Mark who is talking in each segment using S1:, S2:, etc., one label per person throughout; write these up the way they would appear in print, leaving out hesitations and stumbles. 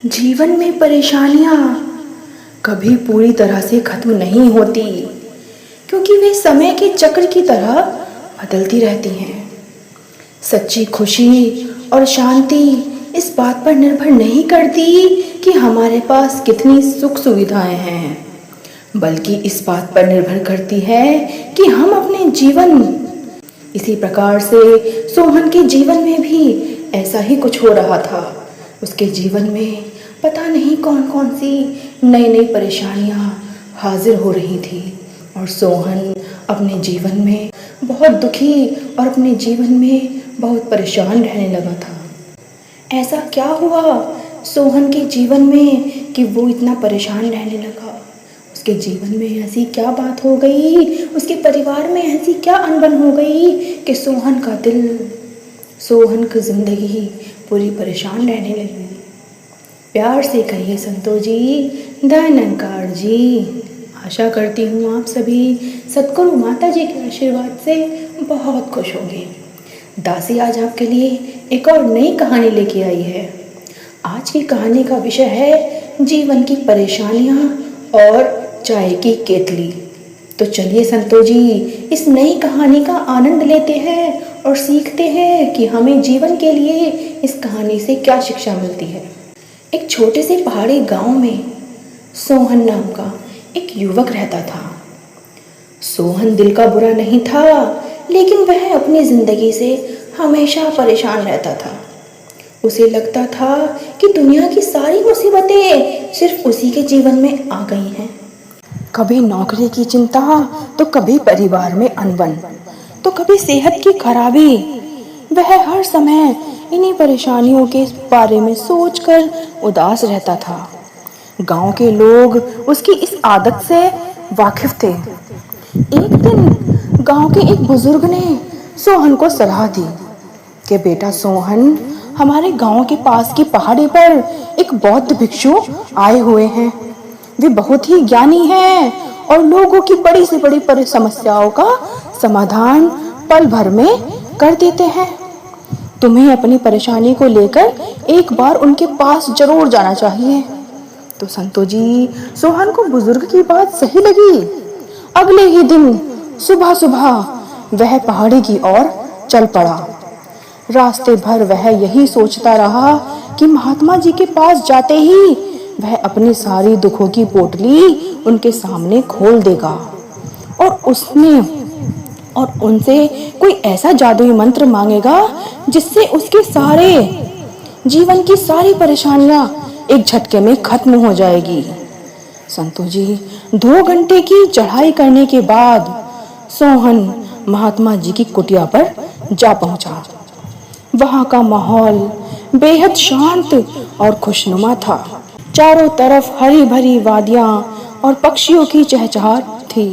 S1: जीवन में परेशानियां कभी पूरी तरह से खत्म नहीं होती, क्योंकि वे समय के चक्र की तरह बदलती रहती हैं। सच्ची खुशी और शांति इस बात पर निर्भर नहीं करती कि हमारे पास कितनी सुख सुविधाएं हैं, बल्कि इस बात पर निर्भर करती है कि हम अपने जीवन। इसी प्रकार से सोहन के जीवन में भी ऐसा ही कुछ हो रहा था। उसके जीवन में पता नहीं कौन कौन सी नई नई परेशानियां हाजिर हो रही थी और सोहन अपने जीवन में बहुत दुखी और अपने जीवन में बहुत परेशान रहने लगा था। ऐसा क्या हुआ सोहन के जीवन में कि वो इतना परेशान रहने लगा? उसके जीवन में ऐसी क्या बात हो गई, उसके परिवार में ऐसी क्या अनबन हो गई कि सोहन का दिल, सोहन की जिंदगी पूरी परेशान रहने लगी। प्यार से कहिए संतोष जी, धन्यकार जी। आशा करती हूँ आप सभी सतगुरु माता जी के आशीर्वाद से बहुत खुश होंगे। दासी आज आपके लिए एक और नई कहानी लेके आई है। आज की कहानी का विषय है जीवन की परेशानियाँ और चाय की केतली। तो चलिए संतोष जी, इस नई कहानी का आनंद लेते हैं और सीखते हैं कि हमें जीवन के लिए इस कहानी से क्या शिक्षा मिलती है। एक छोटे से पहाड़ी गांव में सोहन नाम का एक युवक रहता था। सोहन दिल का बुरा नहीं था, लेकिन वह अपनी जिंदगी से हमेशा परेशान रहता था। उसे लगता था कि दुनिया की सारी मुसीबतें सिर्फ उसी के जीवन में आ गई हैं। कभी नौकरी की चिंता, तो कभी परिवार में अनबन, तो कभी सेहत की खराबी। वह हर समय इन्हीं परेशानियों के बारे में सोचकर उदास रहता था। गांव के लोग उसकी इस आदत से वाकिफ थे। एक दिन गांव के एक बुजुर्ग ने सोहन को सलाह दी कि बेटा सोहन, हमारे गांव के पास की पहाड़ी पर एक बौद्ध भिक्षु आए हुए हैं। वे बहुत ही ज्ञानी हैं और लोगों की बड़ी से बड़ी समस्याओं का समाधान पल भर में कर देते हैं। तुम्हें अपनी परेशानी को लेकर एक बार उनके पास जरूर जाना चाहिए। तो संतो जी, सोहन को बुजुर्ग की बात सही लगी। अगले ही दिन सुबह सुबह वह पहाड़ी की ओर चल पड़ा। रास्ते भर वह यही सोचता रहा कि महात्मा जी के पास जाते ही वह अपनी सारी दुखों की पोटली उनके सामने खोल देगा और उनसे कोई ऐसा जादुई मंत्र मांगेगा जिससे उसके सारे जीवन की सारी परेशानियां एक झटके में खत्म हो जाएगी। संतो जी, 2 घंटे की चढ़ाई करने के बाद सोहन महात्मा जी की कुटिया पर जा पहुंचा। वहां का माहौल बेहद शांत और खुशनुमा था। चारों तरफ हरी भरी वादियां और पक्षियों की चहचहाट थी।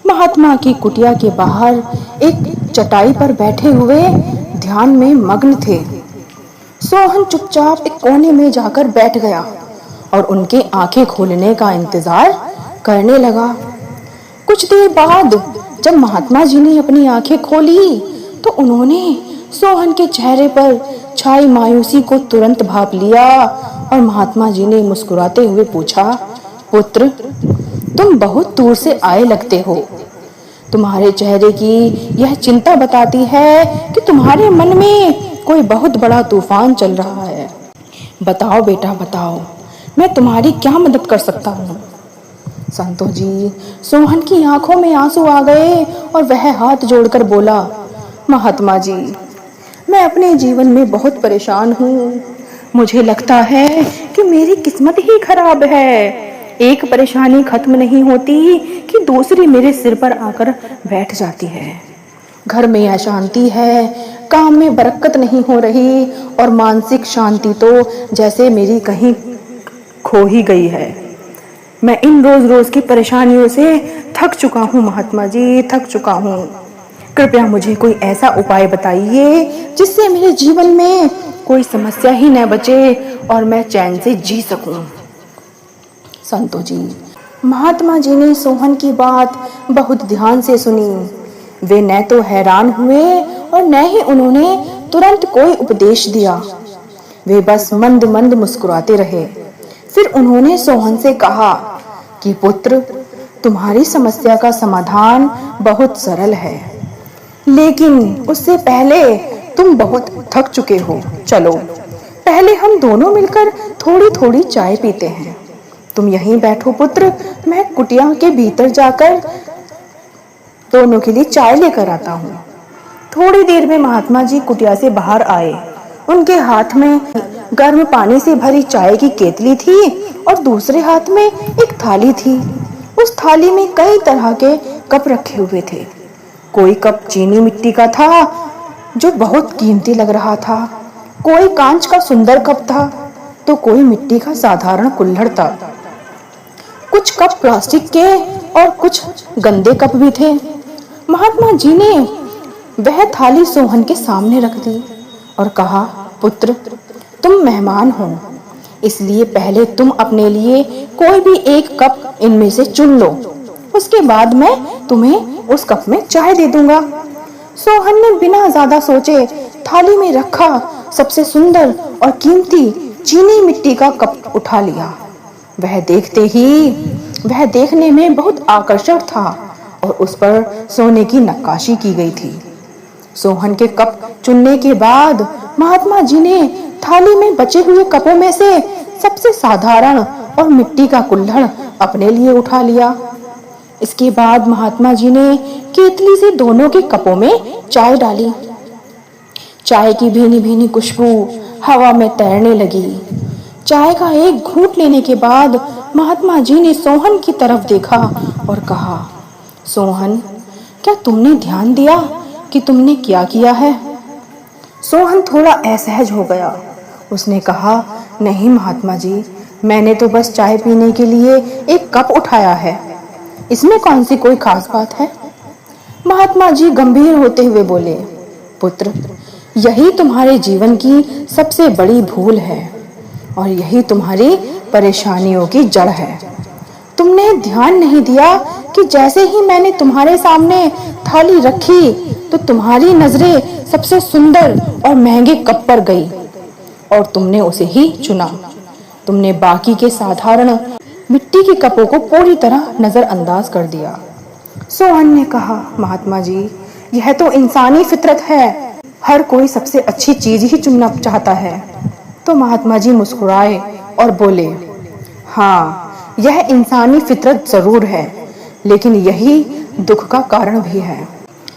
S1: महात्मा की कुटिया के बाहर एक चटाई पर बैठे हुए ध्यान में मग्न थे। सोहन चुपचाप एक कोने में जाकर बैठ गया और उनके आंखें खोलने का इंतजार करने लगा। कुछ देर बाद जब महात्मा जी ने अपनी आंखें खोली तो उन्होंने सोहन के चेहरे पर छाई मायूसी को तुरंत भांप लिया और महात्मा जी ने मुस्कुराते हुए पूछा, पुत्र, तुम बहुत दूर से आए लगते हो। तुम्हारे चेहरे की यह चिंता बताती है कि तुम्हारे मन में कोई बहुत बड़ा तूफान चल रहा है। बताओ बेटा, बताओ, मैं तुम्हारी क्या मदद कर सकता हूँ? संतो जी, सोहन की आंखों में आंसू आ गए और वह हाथ जोड़कर बोला, महात्मा जी, मैं अपने जीवन में बहुत परेशान हूँ। मुझे लगता है कि मेरी किस्मत ही खराब है। एक परेशानी खत्म नहीं होती कि दूसरी मेरे सिर पर आकर बैठ जाती है। घर में अशांति है, काम में बरकत नहीं हो रही और मानसिक शांति तो जैसे मेरी कहीं खो ही गई है। मैं इन रोज की परेशानियों से थक चुका हूँ महात्मा जी, थक चुका हूँ। कृपया मुझे कोई ऐसा उपाय बताइए जिससे मेरे जीवन में कोई समस्या ही न बचे और मैं चैन से जी सकूं। संतो जी, महात्मा जी ने सोहन की बात बहुत ध्यान से सुनी। वे न तो हैरान हुए और न ही उन्होंने तुरंत कोई उपदेश दिया। वे बस मंद मंद मुस्कुराते रहे। फिर उन्होंने सोहन से कहा कि पुत्र, तुम्हारी समस्या का समाधान बहुत सरल है, लेकिन उससे पहले तुम बहुत थक चुके हो। चलो पहले हम दोनों मिलकर थोड़ी थोड़ी चाय पीते हैं। तुम यहीं बैठो पुत्र, मैं कुटिया के भीतर जाकर दोनों के लिए चाय लेकर आता हूँ। थोड़ी देर में महात्मा जी कुटिया से बाहर आए। उनके हाथ में गर्म पानी से भरी चाय की केतली थी और दूसरे हाथ में एक थाली थी। उस थाली में कई तरह के कप रखे हुए थे। कोई कप चीनी मिट्टी का था जो बहुत कीमती लग रहा था, कोई कांच का सुंदर कप था, तो कोई मिट्टी का साधारण कुल्हड़ था। कुछ कप प्लास्टिक के और कुछ गंदे कप भी थे। महात्मा जी ने वह थाली सोहन के सामने रख दी और कहा, पुत्र, तुम मेहमान हो, इसलिए पहले तुम अपने लिए कोई भी एक कप इनमें से चुन लो। उसके बाद मैं तुम्हें उस कप में चाय दे दूंगा। सोहन ने बिना ज्यादा सोचे थाली में रखा सबसे सुंदर और कीमती चीनी मिट्टी का कप उठा लिया। वह देखने में बहुत आकर्षक था और उस पर सोने की नक्काशी की गई थी। सोहन के कप चुनने के बाद महात्मा जी ने थाली में बचे हुए कपों में से सबसे साधारण और मिट्टी का कुल्हड़ अपने लिए उठा लिया। इसके बाद महात्मा जी ने केतली से दोनों के कपों में चाय डाली। चाय की भीनी भीनी खुशबू हवा में तैरने लगी। चाय का एक घूंट लेने के बाद महात्मा जी ने सोहन की तरफ देखा और कहा, सोहन, क्या तुमने ध्यान दिया कि तुमने क्या किया है? सोहन थोड़ा असहज हो गया। उसने कहा, नहीं महात्मा जी, मैंने तो बस चाय पीने के लिए एक कप उठाया है, इसमें कौन सी कोई खास बात है? महात्मा जी गंभीर होते हुए बोले, पुत्र, यही तुम्हारे जीवन की सबसे बड़ी भूल है और यही तुम्हारी परेशानियों की जड़ है। तुमने ध्यान नहीं दिया कि जैसे ही मैंने तुम्हारे सामने थाली रखी तो तुम्हारी नजरें सबसे सुंदर और महंगे कप पर गई और तुमने उसे ही चुना। तुमने बाकी के साधारण मिट्टी के कपों को पूरी तरह नजरअंदाज कर दिया। सोहन ने कहा, महात्मा जी, यह तो इंसानी फितरत है, हर कोई सबसे अच्छी चीज ही चुनना चाहता है। तो महात्मा जी मुस्कुराए और बोले, हाँ, यह इंसानी फितरत जरूर है, लेकिन यही दुख का कारण भी है।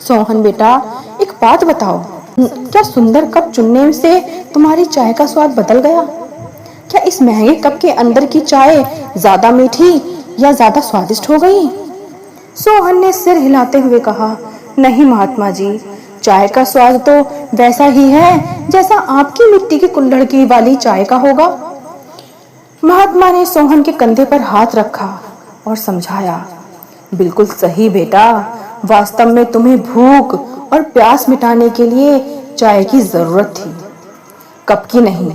S1: सोहन बेटा, एक बात बताओ, क्या सुंदर कप चुनने से तुम्हारी चाय का स्वाद बदल गया? क्या इस महंगे कप के अंदर की चाय ज्यादा मीठी या ज्यादा स्वादिष्ट हो गई? सोहन ने सिर हिलाते हुए कहा, नहीं महात्मा जी, चाय का स्वाद तो वैसा ही है जैसा आपकी मिट्टी की कुल्हड़ की वाली चाय का होगा। महात्मा ने सोहन के कंधे पर हाथ रखा और समझाया, बिल्कुल सही बेटा, वास्तव में तुम्हें भूख और प्यास मिटाने के लिए चाय की जरूरत थी, कप की नहीं।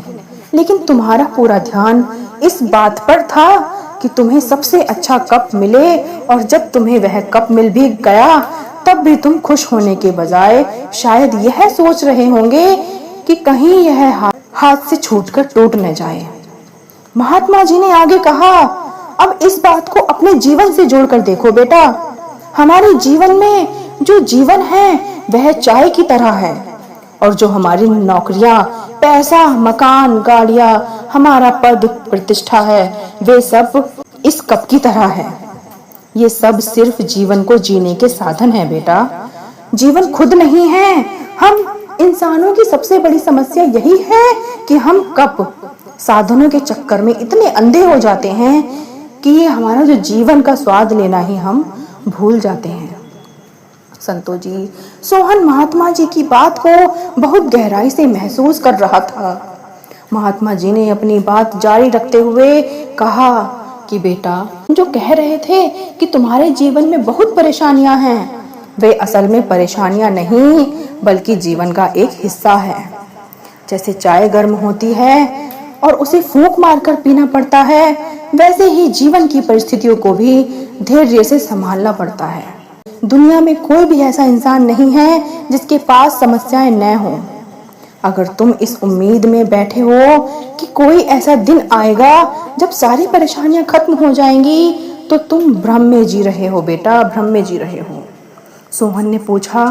S1: लेकिन तुम्हारा पूरा ध्यान इस बात पर था कि तुम्हें सबसे अच्छा कप मिले, और जब तुम्हें वह कप मिल भी गया तब भी तुम खुश होने के बजाय शायद यह सोच रहे होंगे कि कहीं यह हाथ से छूटकर टूट न जाए। महात्मा जी ने आगे कहा, अब इस बात को अपने जीवन से जोड़कर देखो बेटा, हमारे जीवन में जो जीवन है वह चाय की तरह है, और जो हमारी नौकरियां, पैसा, मकान, गाड़ियां, हमारा पद प्रतिष्ठा है, वे सब इस कप की तरह है। ये सब सिर्फ जीवन को जीने के साधन है बेटा, जीवन खुद नहीं है। हम इंसानों की सबसे बड़ी समस्या यही है कि हम कप साधनों के चक्कर में इतने अंधे हो जाते हैं कि ये हमारा जो जीवन का स्वाद लेना ही हम भूल जाते हैं। संतो जी, सोहन महात्मा जी की बात को बहुत गहराई से महसूस कर रहा था। महात्मा जी ने अपनी बात जारी रखते हुए कहा कि बेटा, जो कह रहे थे कि तुम्हारे जीवन में बहुत परेशानियां हैं, वे असल में परेशानियां नहीं बल्कि जीवन का एक हिस्सा है। जैसे चाय गर्म होती है और उसे फूंक मारकर पीना पड़ता है, वैसे ही जीवन की परिस्थितियों को भी धैर्य से संभालना पड़ता है। दुनिया में कोई भी ऐसा इंसान नहीं है जिसके पास समस्याएं न हों। अगर तुम इस उम्मीद में बैठे हो कि कोई ऐसा दिन आएगा जब सारी परेशानियां खत्म हो जाएंगी, तो तुम भ्रम में जी रहे हो बेटा, भ्रम में जी रहे हो। सोहन ने पूछा,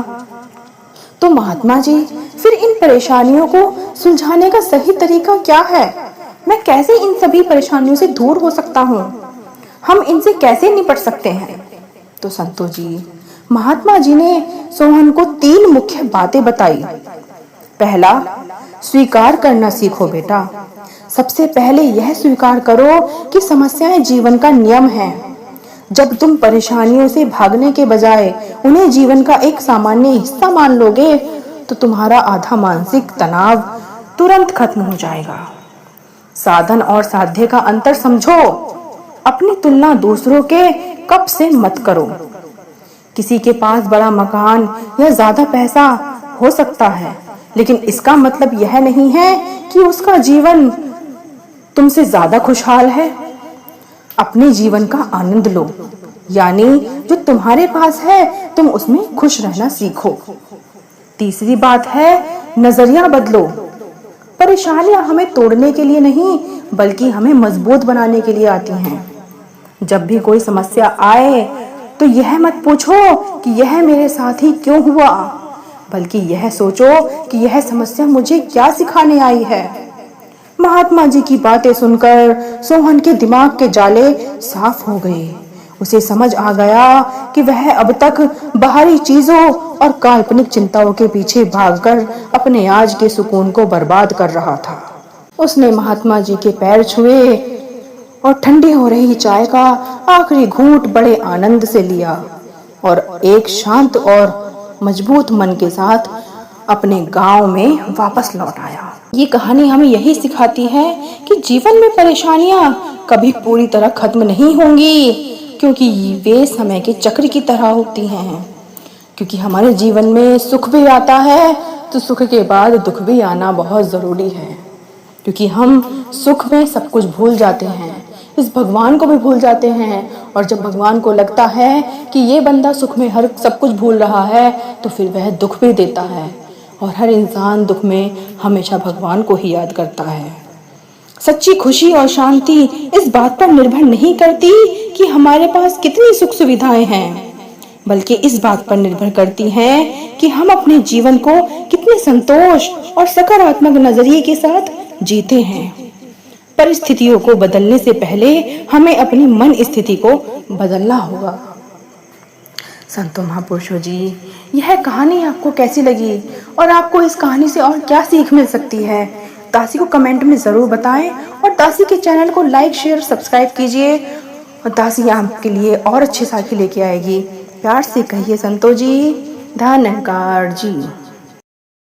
S1: तो महात्मा जी, फिर इन परेशानियों को सुलझाने का सही तरीका क्या है? मैं कैसे इन सभी परेशानियों से दूर हो सकता हूँ? हम इनसे कैसे निपट सकते हैं? तो संतो जी, महात्मा जी ने सोहन को 3 मुख्य बातें बताई। पहला, स्वीकार करना सीखो बेटा। सबसे पहले यह स्वीकार करो कि समस्याएं जीवन का नियम है। जब तुम परेशानियों से भागने के बजाय उन्हें जीवन का एक सामान्य हिस्सा मान लोगे, तो तुम्हारा आधा मानसिक तनाव तुरंत खत्म हो जाएगा। साधन और साध्य का अंतर समझो। अपनी तुलना दूसरों के कप से मत करो। किसी के पास बड़ा मकान या ज्यादा पैसा हो सकता है, लेकिन इसका मतलब यह नहीं है कि उसका जीवन तुमसे ज्यादा खुशहाल है। अपने जीवन का आनंद लो, यानी जो तुम्हारे पास है तुम उसमें खुश रहना सीखो। तीसरी बात है, नजरिया बदलो। परेशानियां हमें तोड़ने के लिए नहीं, बल्कि हमें मजबूत बनाने के लिए आती हैं। जब भी कोई समस्या आए तो यह मत पूछो कि यह मेरे साथ ही क्यों हुआ, बल्कि यह सोचो कि यह समस्या मुझे क्या सिखाने आई है। महात्मा जी की बातें सुनकर सोहन के दिमाग के जाले साफ हो गए। उसे समझ आ गया कि वह अब तक बाहरी चीजों और काल्पनिक चिंताओं के पीछे भागकर अपने आज के सुकून को बर्बाद कर रहा था। उसने महात्मा जी के पैर छुए और ठंडी हो रही चाय का आखिरी घूंट बड़े आनंद से लिया और एक शांत और मजबूत मन के साथ अपने गांव में वापस लौट आया। ये कहानी हमें यही सिखाती है कि जीवन में परेशानियां कभी पूरी तरह खत्म नहीं होंगी, क्योंकि वे समय के चक्र की तरह होती हैं। क्योंकि हमारे जीवन में सुख भी आता है, तो सुख के बाद दुख भी आना बहुत जरूरी है। क्योंकि हम सुख में सब कुछ भूल जाते हैं, इस भगवान को भी भूल जाते हैं, और जब भगवान को लगता है कि ये बंदा सुख में हर सब कुछ भूल रहा है, तो फिर वह दुख भी देता है। और हर इंसान दुख में हमेशा भगवान को ही याद करता है। सच्ची खुशी और शांति इस बात पर निर्भर नहीं करती कि हमारे पास कितनी सुख सुविधाएं हैं, बल्कि इस बात पर निर्भर करती हैं कि हम अपने जीवन को कितने संतोष और सकारात्मक नजरिए के साथ जीते हैं। परिस्थितियों को बदलने से पहले हमें अपनी मन स्थिति को बदलना होगा। संतो महापुरुषों जी, यह कहानी आपको कैसी लगी और आपको इस कहानी से और क्या सीख मिल सकती है? दासी को कमेंट में जरूर बताएं और दासी के चैनल को लाइक, शेयर, सब्सक्राइब कीजिए। और दासी आपके लिए और अच्छे साथी लेके आएगी। प्यार से कहिए संतो जी, धन्यवाद जी।